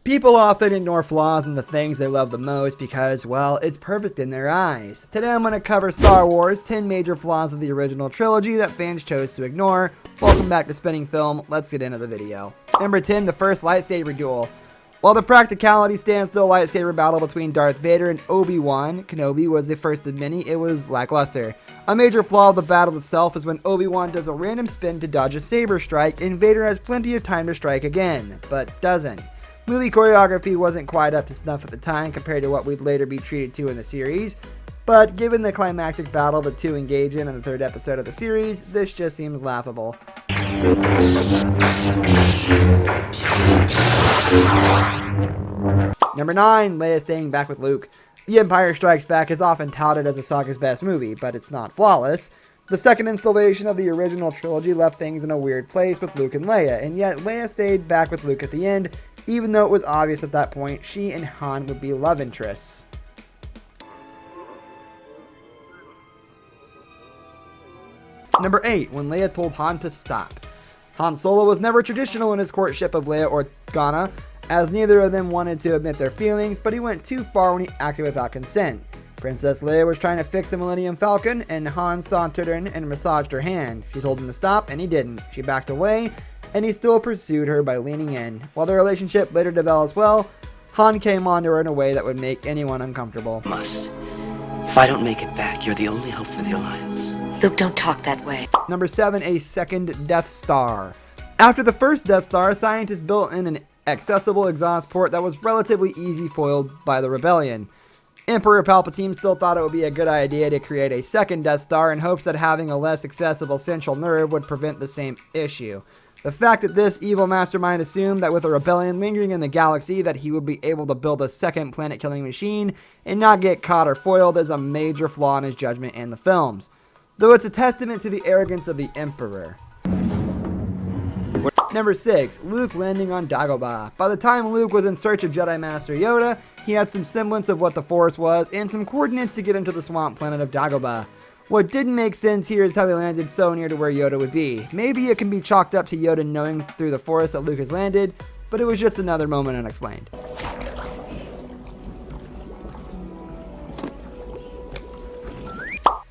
People often ignore flaws in the things they love the most because, well, it's perfect in their eyes. Today I'm going to cover Star Wars, 10 major flaws of the original trilogy that fans chose to ignore. Welcome back to Spinning Film, let's get into the video. Number 10, the first lightsaber duel. While the practicality standstill lightsaber battle between Darth Vader and Obi-Wan Kenobi was the first of many, it was lackluster. A major flaw of the battle itself is when Obi-Wan does a random spin to dodge a saber strike and Vader has plenty of time to strike again, but doesn't. Movie choreography wasn't quite up to snuff at the time compared to what we'd later be treated to in the series, but given the climactic battle the two engage in the third episode of the series, this just seems laughable. Number 9, Leia staying back with Luke. The Empire Strikes Back is often touted as the saga's best movie, but it's not flawless. The second installation of the original trilogy left things in a weird place with Luke and Leia, and yet Leia stayed back with Luke at the end, even though it was obvious at that point she and Han would be love interests. Number 8, when Leia told Han to stop. Han Solo was never traditional in his courtship of Leia or Organa, as neither of them wanted to admit their feelings, but he went too far when he acted without consent. Princess Leia was trying to fix the Millennium Falcon, and Han sauntered in and massaged her hand. She told him to stop, and he didn't. She backed away, and he still pursued her by leaning in. While their relationship later develops well, Han came onto her in a way that would make anyone uncomfortable. Must. If I don't make it back, you're the only hope for the Alliance. Luke, don't talk that way. Number 7, a second Death Star. After the first Death Star, scientists built in an accessible exhaust port that was relatively easy foiled by the rebellion. Emperor Palpatine still thought it would be a good idea to create a second Death Star in hopes that having a less accessible central nerve would prevent the same issue. The fact that this evil mastermind assumed that with a rebellion lingering in the galaxy that he would be able to build a second planet-killing machine and not get caught or foiled is a major flaw in his judgment and the films, though it's a testament to the arrogance of the Emperor. Number 6, Luke landing on Dagobah. By the time Luke was in search of Jedi Master Yoda, he had some semblance of what the Force was and some coordinates to get into the swamp planet of Dagobah. What didn't make sense here is how he landed so near to where Yoda would be. Maybe it can be chalked up to Yoda knowing through the Force that Luke has landed, but it was just another moment unexplained.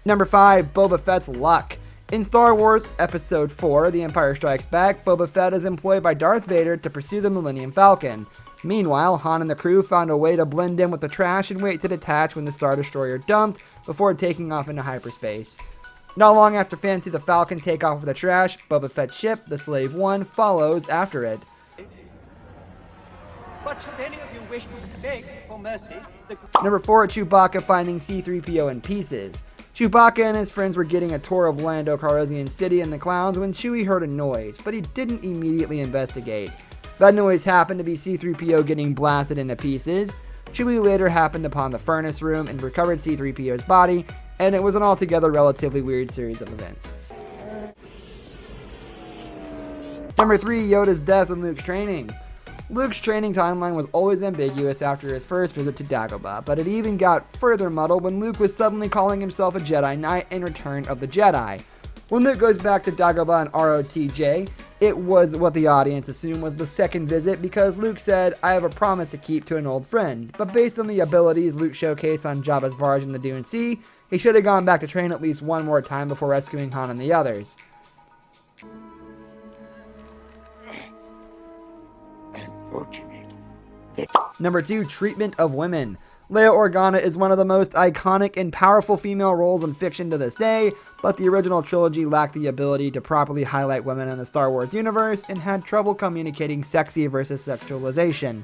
Number 5, Boba Fett's luck. In Star Wars Episode 4, The Empire Strikes Back, Boba Fett is employed by Darth Vader to pursue the Millennium Falcon. Meanwhile, Han and the crew found a way to blend in with the trash and wait to detach when the Star Destroyer dumped before taking off into hyperspace. Not long after fans see the Falcon take off with the trash, Boba Fett's ship, the Slave One, follows after it. But should any of you wish to beg for mercy, Number 4, Chewbacca finding C-3PO in pieces. Chewbacca and his friends were getting a tour of Lando Calrissian City and the Clowns when Chewie heard a noise, but he didn't immediately investigate. That noise happened to be C-3PO getting blasted into pieces. Chewie later happened upon the furnace room and recovered C-3PO's body, and it was an altogether relatively weird series of events. Number 3, Yoda's death in Luke's training. Luke's training timeline was always ambiguous after his first visit to Dagobah, but it even got further muddled when Luke was suddenly calling himself a Jedi Knight in Return of the Jedi. When Luke goes back to Dagobah and ROTJ, it was what the audience assumed was the second visit because Luke said, "I have a promise to keep to an old friend," but based on the abilities Luke showcased on Jabba's barge in the Dune Sea, he should have gone back to train at least one more time before rescuing Han and the others. Number 2, treatment of women. Leia Organa is one of the most iconic and powerful female roles in fiction to this day, but the original trilogy lacked the ability to properly highlight women in the Star Wars universe and had trouble communicating sexy versus sexualization.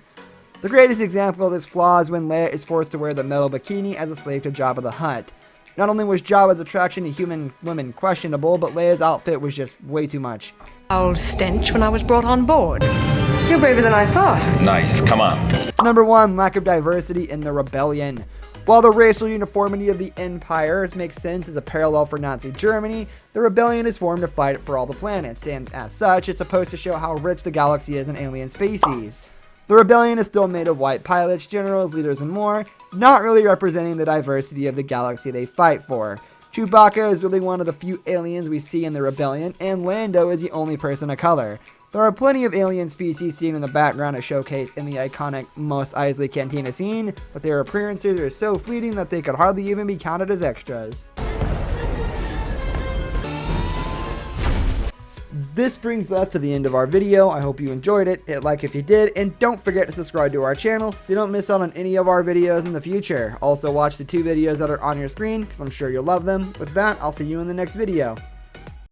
The greatest example of this flaw is when Leia is forced to wear the metal bikini as a slave to Jabba the Hutt. Not only was Jabba's attraction to human women questionable, but Leia's outfit was just way too much. Foul stench when I was brought on board. You're braver than I thought. Nice, come on. Number 1, lack of diversity in the rebellion. While the racial uniformity of the Empire makes sense as a parallel for Nazi Germany, the rebellion is formed to fight for all the planets, and as such, it's supposed to show how rich the galaxy is in alien species. The rebellion is still made of white pilots, generals, leaders, and more, not really representing the diversity of the galaxy they fight for. Chewbacca is really one of the few aliens we see in the rebellion, and Lando is the only person of color. There are plenty of alien species seen in the background as showcased in the iconic Mos Eisley Cantina scene, but their appearances are so fleeting that they could hardly even be counted as extras. This brings us to the end of our video. I hope you enjoyed it. Hit like if you did, and don't forget to subscribe to our channel so you don't miss out on any of our videos in the future. Also watch the 2 videos that are on your screen because I'm sure you'll love them. With that, I'll see you in the next video.